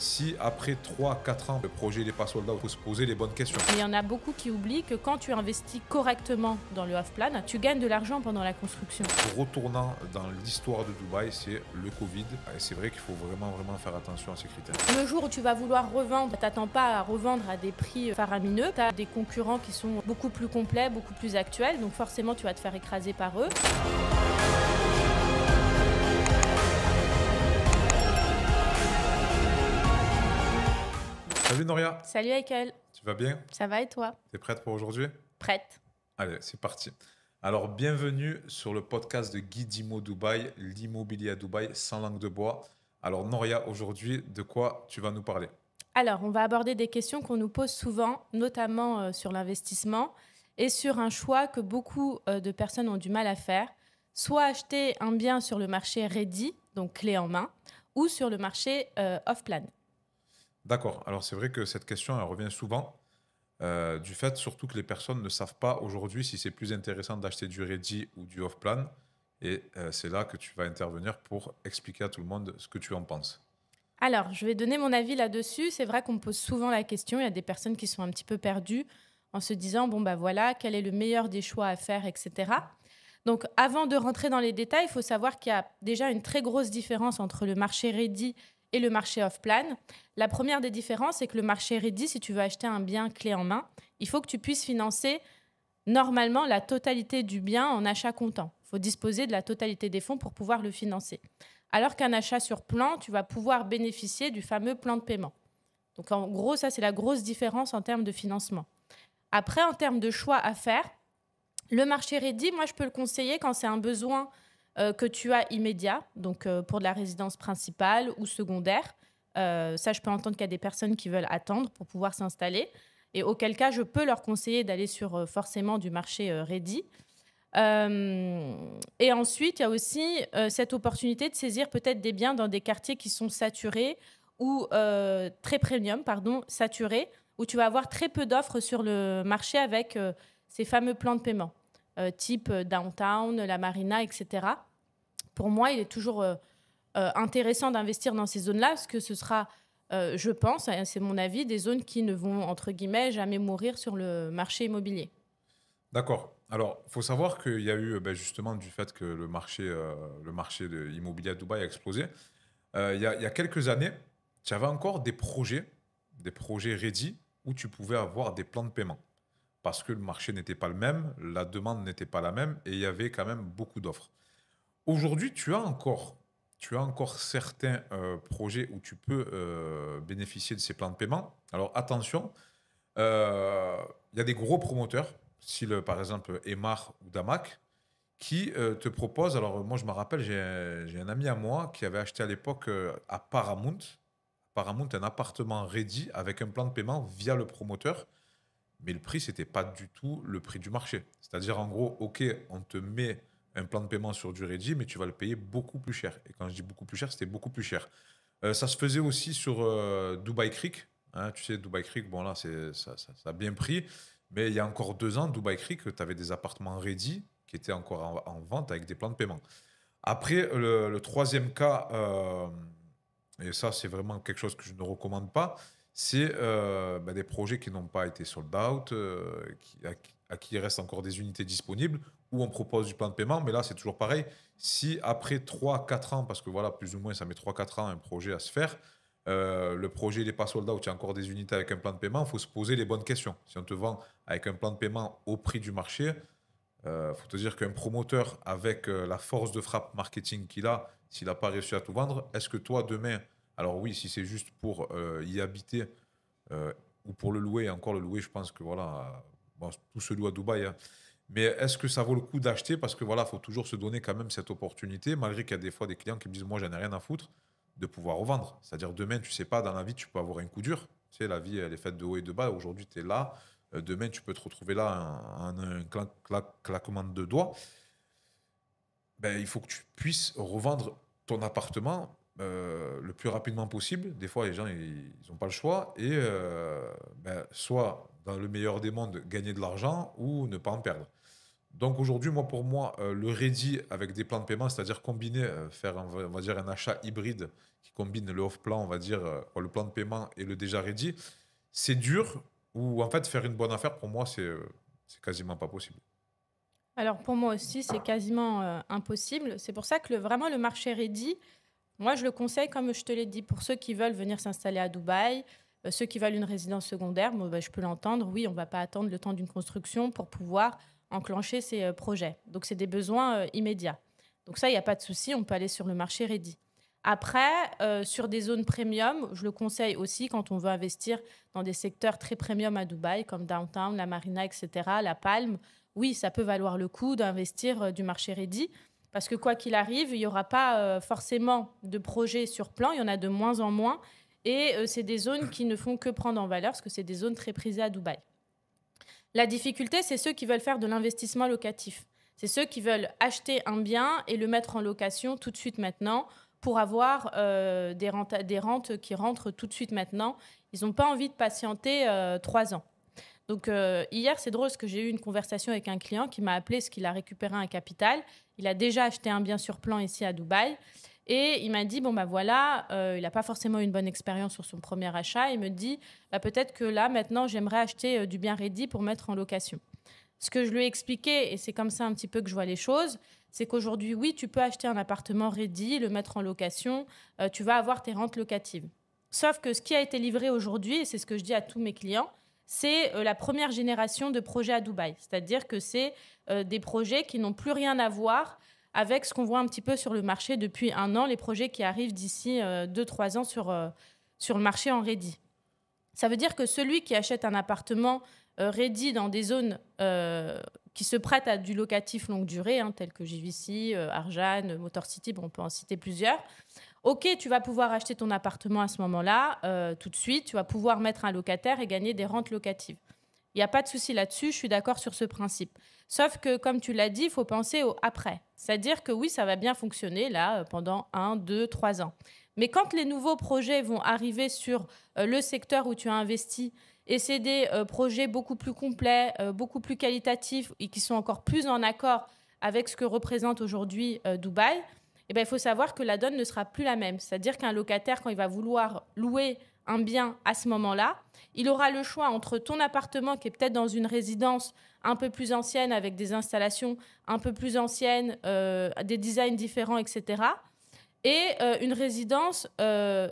si après 3-4 ans, le projet n'est pas sold out, il faut se poser les bonnes questions. Il y en a beaucoup qui oublient que quand tu investis correctement dans le off-plan, tu gagnes de l'argent pendant la construction. Retournant dans l'histoire de Dubaï, c'est le Covid. Et c'est vrai qu'il faut vraiment faire attention à ces critères. Le jour où tu vas vouloir revendre, t'attends pas à revendre à des prix faramineux. Tu as des concurrents qui sont beaucoup plus complets, beaucoup plus actuels. Donc forcément, tu vas te faire écraser par eux. Salut Noria, Salut Michael, tu vas bien? ça va et toi? T'es prête pour aujourd'hui? Prête. Allez, c'est parti. Alors, bienvenue sur le podcast de Guide Imo Dubaï, l'immobilier à Dubaï sans langue de bois. Alors Noria, aujourd'hui, de quoi tu vas nous parler? Alors, on va aborder des questions qu'on nous pose souvent, notamment sur l'investissement et sur un choix que beaucoup de personnes ont du mal à faire. Soit acheter un bien sur le marché ready, donc clé en main, ou sur le marché off-plan. D'accord. Alors, c'est vrai que cette question, elle revient souvent du fait surtout que les personnes ne savent pas aujourd'hui si c'est plus intéressant d'acheter du ready ou du off-plan. Et c'est là que tu vas intervenir pour expliquer à tout le monde ce que tu en penses. Alors, je vais donner mon avis là-dessus. C'est vrai qu'on me pose souvent la question. Il y a des personnes qui sont un petit peu perdues en se disant, bon, bah voilà, quel est le meilleur des choix à faire, etc. Donc, avant de rentrer dans les détails, il faut savoir qu'il y a déjà une très grosse différence entre le marché ready et le marché off-plan. La première des différences, c'est que le marché ready, si tu veux acheter un bien clé en main, il faut que tu puisses financer normalement la totalité du bien en achat comptant. Il faut disposer de la totalité des fonds pour pouvoir le financer. Alors qu'un achat sur plan, tu vas pouvoir bénéficier du fameux plan de paiement. Donc en gros, ça c'est la grosse différence en termes de financement. Après, en termes de choix à faire, le marché ready, moi je peux le conseiller quand c'est un besoin que tu as immédiat, donc pour de la résidence principale ou secondaire. Ça, je peux entendre qu'il y a des personnes qui veulent attendre pour pouvoir s'installer. Et auquel cas, je peux leur conseiller d'aller sur forcément du marché ready. Et ensuite, il y a aussi cette opportunité de saisir peut-être des biens dans des quartiers qui sont saturés ou très premium, saturés, où tu vas avoir très peu d'offres sur le marché avec ces fameux plans de paiement, type Downtown, la Marina, etc. Pour moi, il est toujours intéressant d'investir dans ces zones-là parce que ce sera, je pense, c'est mon avis, des zones qui ne vont, entre guillemets, jamais mourir sur le marché immobilier. D'accord. Alors, il faut savoir qu'il y a eu justement du fait que le marché de l'immobilier à Dubaï a explosé. Il y a quelques années, tu avais encore des projets ready où tu pouvais avoir des plans de paiement. Parce que le marché n'était pas le même, la demande n'était pas la même et il y avait quand même beaucoup d'offres. Aujourd'hui, tu as encore certains projets où tu peux bénéficier de ces plans de paiement. Alors attention, il y a des gros promoteurs, style par exemple Emar ou Damac, qui te proposent. Alors moi, je me rappelle, j'ai un ami à moi qui avait acheté à l'époque à Paramount, un appartement ready avec un plan de paiement via le promoteur. Mais le prix, c'était pas du tout le prix du marché. C'est-à-dire, en gros, OK, on te met un plan de paiement sur du ready, mais tu vas le payer beaucoup plus cher. Et quand je dis beaucoup plus cher, c'était beaucoup plus cher. Ça se faisait aussi sur Dubai Creek. Hein, tu sais, Dubai Creek, bon là, ça a bien pris. Mais il y a encore 2 ans, Dubai Creek, tu avais des appartements ready qui étaient encore en vente avec des plans de paiement. Après, le troisième cas, et ça, c'est vraiment quelque chose que je ne recommande pas, c'est des projets qui n'ont pas été sold out, à qui il reste encore des unités disponibles, où on propose du plan de paiement. Mais là, c'est toujours pareil. Si après 3-4 ans, parce que voilà, plus ou moins, ça met 3-4 ans un projet à se faire, le projet n'est pas sold out, il y a encore des unités avec un plan de paiement, il faut se poser les bonnes questions. Si on te vend avec un plan de paiement au prix du marché, faut te dire qu'un promoteur, avec la force de frappe marketing qu'il a, s'il n'a pas réussi à tout vendre, est-ce que toi, demain, alors oui, si c'est juste pour y habiter ou pour le louer, et encore le louer, je pense que voilà, bon, tout se loue à Dubaï, hein. Mais est-ce que ça vaut le coup d'acheter? Parce que voilà, il faut toujours se donner quand même cette opportunité, malgré qu'il y a des fois des clients qui me disent, moi, j'en ai rien à foutre de pouvoir revendre. C'est-à-dire, demain, tu sais pas, dans la vie, tu peux avoir un coup dur. Tu sais, la vie, elle est faite de haut et de bas. Aujourd'hui, tu es là. Demain, tu peux te retrouver là en un claquement de doigts. Il faut que tu puisses revendre ton appartement le plus rapidement possible. Des fois, les gens, ils n'ont pas le choix. Et soit, dans le meilleur des mondes, gagner de l'argent ou ne pas en perdre. Donc aujourd'hui, moi, pour moi, le ready avec des plans de paiement, c'est-à-dire combiner, faire, on va dire, un achat hybride qui combine le off-plan, on va dire, le plan de paiement et le déjà ready. C'est dur ou en fait faire une bonne affaire pour moi c'est quasiment pas possible. Alors pour moi aussi, c'est quasiment impossible. C'est pour ça que vraiment le marché ready, moi je le conseille comme je te l'ai dit, pour ceux qui veulent venir s'installer à Dubaï, ceux qui veulent une résidence secondaire, bon, bah, je peux l'entendre. Oui, on ne va pas attendre le temps d'une construction pour pouvoir enclencher ces projets. Donc c'est des besoins immédiats. Donc ça, il n'y a pas de souci, on peut aller sur le marché ready. Après, sur des zones premium, je le conseille aussi quand on veut investir dans des secteurs très premium à Dubaï, comme Downtown, la Marina, etc., la Palme. Oui, ça peut valoir le coup d'investir du marché ready, parce que quoi qu'il arrive, il n'y aura pas forcément de projets sur plan, il y en a de moins en moins, et c'est des zones qui ne font que prendre en valeur, parce que c'est des zones très prisées à Dubaï. La difficulté, c'est ceux qui veulent faire de l'investissement locatif. C'est ceux qui veulent acheter un bien et le mettre en location tout de suite maintenant pour avoir des rentes qui rentrent tout de suite maintenant. Ils n'ont pas envie de patienter 3 ans. Donc hier, c'est drôle parce que j'ai eu une conversation avec un client qui m'a appelé parce qu'il a récupéré un capital. Il a déjà acheté un bien sur plan ici à Dubaï. Et il m'a dit, bon, bah voilà, il n'a pas forcément eu une bonne expérience sur son premier achat. Il me dit, bah, peut-être que là, maintenant, j'aimerais acheter du bien ready pour mettre en location. Ce que je lui ai expliqué, et c'est comme ça un petit peu que je vois les choses, c'est qu'aujourd'hui, oui, tu peux acheter un appartement ready, le mettre en location, tu vas avoir tes rentes locatives. Sauf que ce qui a été livré aujourd'hui, et c'est ce que je dis à tous mes clients, c'est la première génération de projets à Dubaï. C'est-à-dire que c'est des projets qui n'ont plus rien à voir avec ce qu'on voit un petit peu sur le marché depuis 1 an, les projets qui arrivent d'ici 2-3 ans sur le marché en ready. Ça veut dire que celui qui achète un appartement ready dans des zones qui se prêtent à du locatif longue durée, hein, tels que JVC, Arjan, Motor City, bon, on peut en citer plusieurs. Ok, tu vas pouvoir acheter ton appartement à ce moment-là, tout de suite, tu vas pouvoir mettre un locataire et gagner des rentes locatives. Il n'y a pas de souci là-dessus, je suis d'accord sur ce principe. Sauf que, comme tu l'as dit, il faut penser au après. C'est-à-dire que oui, ça va bien fonctionner là pendant 1, 2, 3 ans. Mais quand les nouveaux projets vont arriver sur le secteur où tu as investi, et c'est des projets beaucoup plus complets, beaucoup plus qualitatifs et qui sont encore plus en accord avec ce que représente aujourd'hui Dubaï, eh ben, il faut savoir que la donne ne sera plus la même. C'est-à-dire qu'un locataire, quand il va vouloir louer un bien à ce moment-là, il aura le choix entre ton appartement qui est peut-être dans une résidence un peu plus ancienne avec des installations un peu plus anciennes, des designs différents, etc. Et une résidence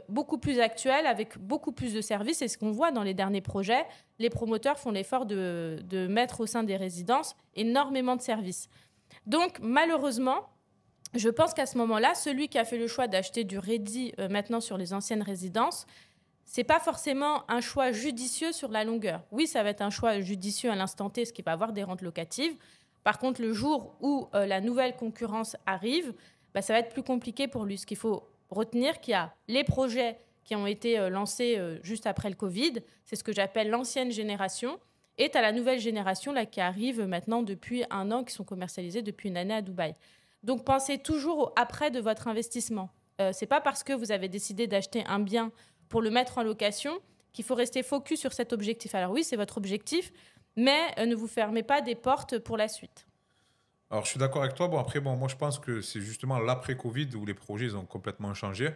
beaucoup plus actuelle avec beaucoup plus de services. Et ce qu'on voit dans les derniers projets, les promoteurs font l'effort de mettre au sein des résidences énormément de services. Donc malheureusement, je pense qu'à ce moment-là, celui qui a fait le choix d'acheter du ready maintenant sur les anciennes résidences, c'est pas forcément un choix judicieux sur la longueur. Oui, ça va être un choix judicieux à l'instant T, ce qui va avoir des rentes locatives. Par contre, le jour où la nouvelle concurrence arrive, bah, ça va être plus compliqué pour lui. Ce qu'il faut retenir, qu'il y a les projets qui ont été lancés juste après le Covid, c'est ce que j'appelle l'ancienne génération, et tu as la nouvelle génération là, qui arrive maintenant depuis 1 an, qui sont commercialisés depuis une année à Dubaï. Donc, pensez toujours au après de votre investissement. Ce n'est pas parce que vous avez décidé d'acheter un bien pour le mettre en location qu'il faut rester focus sur cet objectif. Alors oui, c'est votre objectif, mais ne vous fermez pas des portes pour la suite. Alors, je suis d'accord avec toi. Bon, après, bon, moi, je pense que c'est justement l'après-Covid où les projets ils ont complètement changé.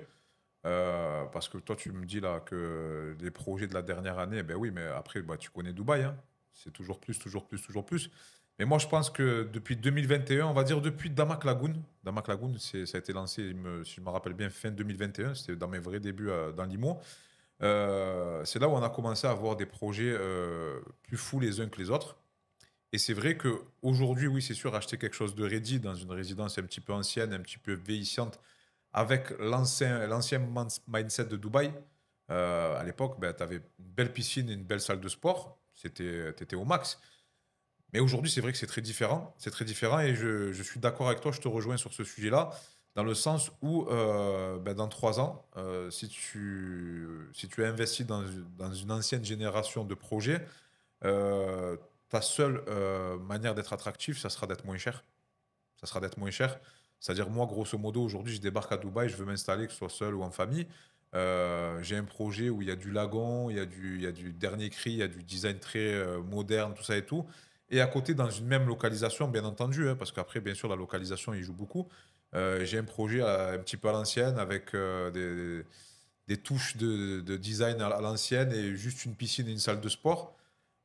Parce que toi, tu me dis là que les projets de la dernière année, ben oui, mais après, bah, tu connais Dubaï, hein. C'est toujours plus, toujours plus, toujours plus. Mais moi, je pense que depuis 2021, on va dire depuis Damak Lagoon, ça a été lancé, si je me rappelle bien, fin 2021, c'était dans mes vrais débuts dans l'IMO. C'est là où on a commencé à avoir des projets plus fous les uns que les autres. Et c'est vrai qu'aujourd'hui, oui, c'est sûr, acheter quelque chose de ready dans une résidence un petit peu ancienne, un petit peu vieillissante, avec l'ancien mindset de Dubaï, à l'époque, ben, tu avais une belle piscine et une belle salle de sport. T'étais au max. Mais aujourd'hui, c'est vrai que c'est très différent. C'est très différent et je suis d'accord avec toi, je te rejoins sur ce sujet-là, dans le sens où ben, dans 3 ans, si tu investis dans une ancienne génération de projets, ta seule manière d'être attractif, ça sera d'être moins cher. Ça sera d'être moins cher. C'est-à-dire, moi, grosso modo, aujourd'hui, je débarque à Dubaï, je veux m'installer, que ce soit seul ou en famille. J'ai un projet où il y a du lagon, il y a du dernier cri, il y a du design très moderne, tout ça et tout. Et à côté, dans une même localisation, bien entendu, hein, parce qu'après, bien sûr, la localisation, il joue beaucoup. J'ai un projet un petit peu à l'ancienne avec des touches de design à l'ancienne et juste une piscine et une salle de sport.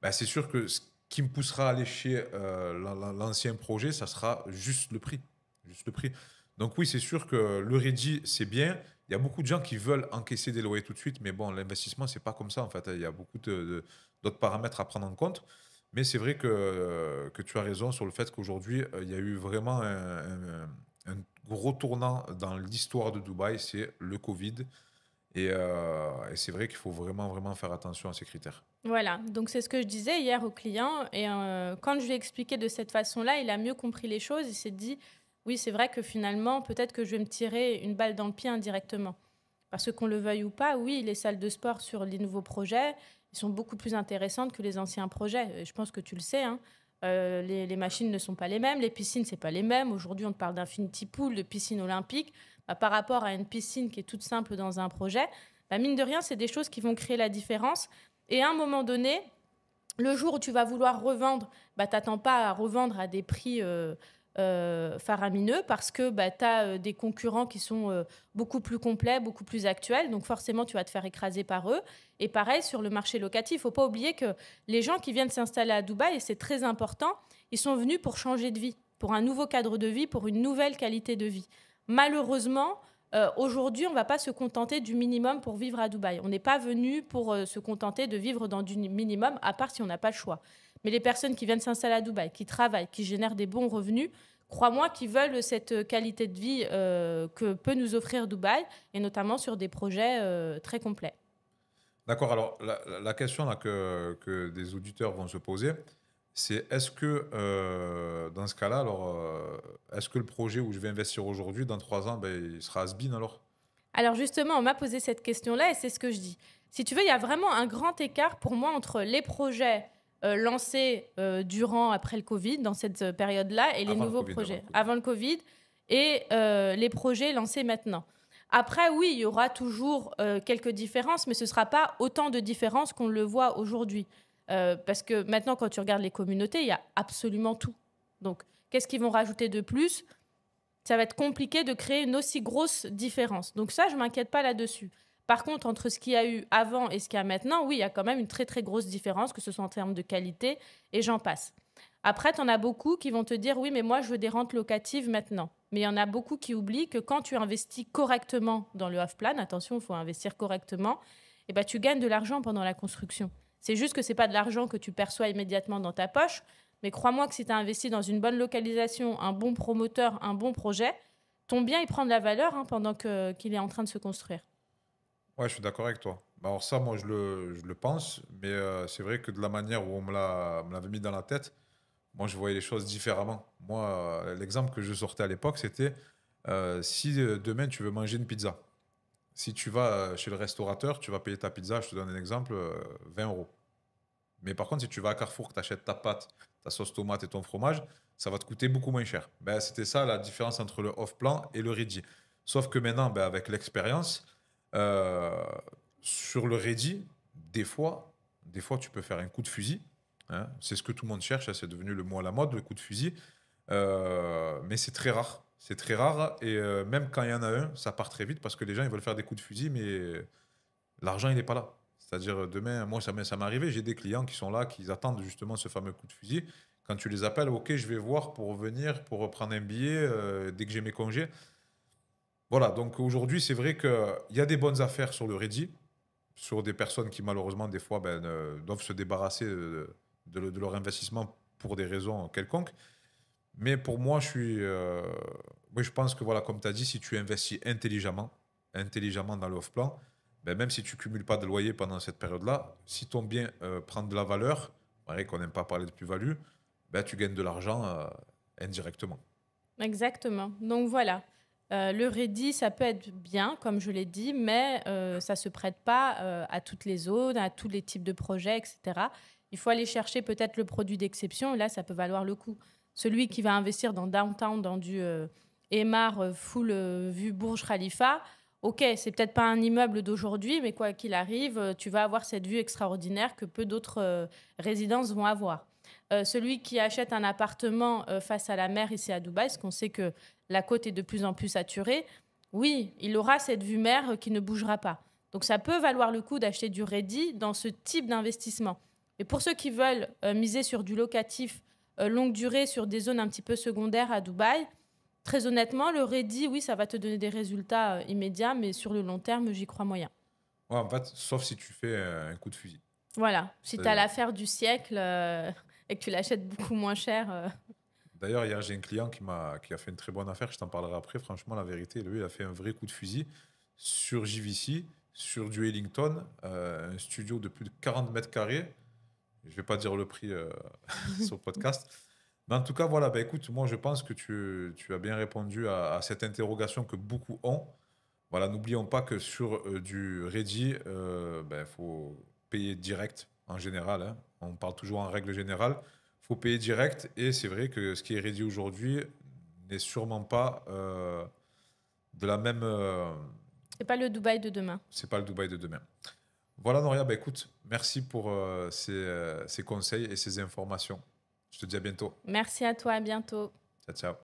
Bah, c'est sûr que ce qui me poussera à aller chez l'ancien projet, ça sera juste le prix. Juste le prix. Donc oui, c'est sûr que le ready, c'est bien. Il y a beaucoup de gens qui veulent encaisser des loyers tout de suite, mais bon, l'investissement, c'est pas comme ça en fait. Il y a beaucoup d'autres paramètres à prendre en compte. Mais c'est vrai que tu as raison sur le fait qu'aujourd'hui, il y a eu vraiment un gros tournant dans l'histoire de Dubaï, c'est le Covid. Et c'est vrai qu'il faut vraiment, vraiment faire attention à ces critères. Voilà, donc c'est ce que je disais hier au client. Et quand je lui ai expliqué de cette façon-là, il a mieux compris les choses. Il s'est dit, oui, c'est vrai que finalement, peut-être que je vais me tirer une balle dans le pied indirectement. Parce que qu'on le veuille ou pas, oui, les salles de sport sur les nouveaux projets, ils sont beaucoup plus intéressantes que les anciens projets. Je pense que tu le sais, hein. Les machines ne sont pas les mêmes, les piscines, c'est pas les mêmes. Aujourd'hui, on te parle d'infinity pool, de piscine olympique. Bah, par rapport à une piscine qui est toute simple dans un projet, bah, mine de rien, c'est des choses qui vont créer la différence. Et à un moment donné, le jour où tu vas vouloir revendre, bah, tu n'attends pas à revendre à des prix faramineux parce que bah, tu as des concurrents qui sont beaucoup plus complets, beaucoup plus actuels. Donc forcément, tu vas te faire écraser par eux. Et pareil, sur le marché locatif, il ne faut pas oublier que les gens qui viennent s'installer à Dubaï, et c'est très important, ils sont venus pour changer de vie, pour un nouveau cadre de vie, pour une nouvelle qualité de vie. Malheureusement, aujourd'hui, on ne va pas se contenter du minimum pour vivre à Dubaï. On n'est pas venu pour se contenter de vivre dans du minimum, à part si on n'a pas le choix. Mais les personnes qui viennent s'installer à Dubaï, qui travaillent, qui génèrent des bons revenus, crois-moi qu'ils veulent cette qualité de vie que peut nous offrir Dubaï, et notamment sur des projets très complets. D'accord, alors la question là, que des auditeurs vont se poser, c'est est-ce que dans ce cas-là, alors, est-ce que le projet où je vais investir aujourd'hui, dans 3 ans, ben, il sera has-been alors? Alors justement, on m'a posé cette question-là et c'est ce que je dis. Si tu veux, il y a vraiment un grand écart pour moi entre les projets lancés après le Covid, dans cette période-là, et les Avant le nouveaux Covid, avant le projets Covid. avant le Covid, et les projets lancés maintenant. Après, oui, il y aura toujours quelques différences, mais ce ne sera pas autant de différences qu'on le voit aujourd'hui. Parce que maintenant, quand tu regardes les communautés, il y a absolument tout. Donc, qu'est-ce qu'ils vont rajouter de plus? Ça va être compliqué de créer une aussi grosse différence. Donc ça, je ne m'inquiète pas là-dessus. Par contre, entre ce qu'il y a eu avant et ce qu'il y a maintenant, oui, il y a quand même une très, très grosse différence, que ce soit en termes de qualité, et j'en passe. Après, tu en as beaucoup qui vont te dire, oui, mais moi, je veux des rentes locatives maintenant. Mais il y en a beaucoup qui oublient que quand tu investis correctement dans le off-plan, attention, il faut investir correctement, eh ben, tu gagnes de l'argent pendant la construction. C'est juste que ce n'est pas de l'argent que tu perçois immédiatement dans ta poche, mais crois-moi que si tu as investi dans une bonne localisation, un bon promoteur, un bon projet, ton bien, il prend de la valeur pendant qu'il est en train de se construire. Ouais, je suis d'accord avec toi. Bah, alors ça, moi, je le pense, mais c'est vrai que de la manière où me l'avait mis dans la tête, moi, je voyais les choses différemment. Moi, l'exemple que je sortais à l'époque, c'était si demain tu veux manger une pizza, si tu vas chez le restaurateur, tu vas payer ta pizza, je te donne un exemple, 20 euros. Mais par contre, si tu vas à Carrefour, que tu achètes ta pâte, ta sauce tomate et ton fromage, ça va te coûter beaucoup moins cher. Ben, c'était ça la différence entre le off-plan et le ready. Sauf que maintenant, ben, avec l'expérience, euh, sur le ready, des fois, tu peux faire un coup de fusil. Hein. C'est ce que tout le monde cherche, hein, c'est devenu le mot à la mode, le coup de fusil. Mais c'est très rare. C'est très rare. Et même quand il y en a un, ça part très vite parce que les gens ils veulent faire des coups de fusil, mais l'argent, il n'est pas là. C'est-à-dire, demain, moi, ça m'est arrivé, j'ai des clients qui sont là, qui attendent justement ce fameux coup de fusil. Quand tu les appelles, OK, je vais voir pour venir, pour reprendre un billet dès que j'ai mes congés. Voilà, donc aujourd'hui, c'est vrai qu'il y a des bonnes affaires sur le Reddit, sur des personnes qui, malheureusement, des fois, ben, doivent se débarrasser de leur investissement pour des raisons quelconques. Mais pour moi, oui, je pense que, voilà, comme tu as dit, si tu investis intelligemment dans l'off-plan, ben, même si tu cumules pas de loyer pendant cette période-là, si ton bien prend de la valeur, vrai qu'on n'aime pas parler de plus-value, ben, tu gagnes de l'argent indirectement. Exactement. Donc voilà. Le ready, ça peut être bien, comme je l'ai dit, mais ça ne se prête pas à toutes les zones, à tous les types de projets, etc. Il faut aller chercher peut-être le produit d'exception, et là, ça peut valoir le coup. Celui qui va investir dans Downtown, dans du Emmar full vue Burj Khalifa, ok, c'est peut-être pas un immeuble d'aujourd'hui, mais quoi qu'il arrive, tu vas avoir cette vue extraordinaire que peu d'autres résidences vont avoir. Celui qui achète un appartement face à la mer ici à Dubaï, parce qu'on sait que la côte est de plus en plus saturée, oui, il aura cette vue mer qui ne bougera pas. Donc ça peut valoir le coup d'acheter du ready dans ce type d'investissement. Et pour ceux qui veulent miser sur du locatif longue durée, sur des zones un petit peu secondaires à Dubaï, très honnêtement, le ready, oui, ça va te donner des résultats immédiats, mais sur le long terme, j'y crois moyen. Ouais, en fait, sauf si tu fais un coup de fusil. Voilà, si tu as C'est- l'affaire du siècle et que tu l'achètes beaucoup moins cher. D'ailleurs, hier, j'ai un client qui a fait une très bonne affaire, je t'en parlerai après. Franchement, la vérité, lui, il a fait un vrai coup de fusil sur JVC, sur du Ellington, un studio de plus de 40 mètres carrés. Je vais pas dire le prix sur le podcast. Mais en tout cas, voilà, bah, écoute, moi, je pense que tu as bien répondu à cette interrogation que beaucoup ont. Voilà, n'oublions pas que sur du ready, il faut payer direct en général, hein. On parle toujours en règle générale. Il faut payer direct et c'est vrai que ce qui est ready aujourd'hui n'est sûrement pas de la même. C'est pas le Dubaï de demain. C'est pas le Dubaï de demain. Voilà, Noria, bah, écoute, merci pour ces conseils et ces informations. Je te dis à bientôt. Merci à toi, à bientôt. Ciao, ciao.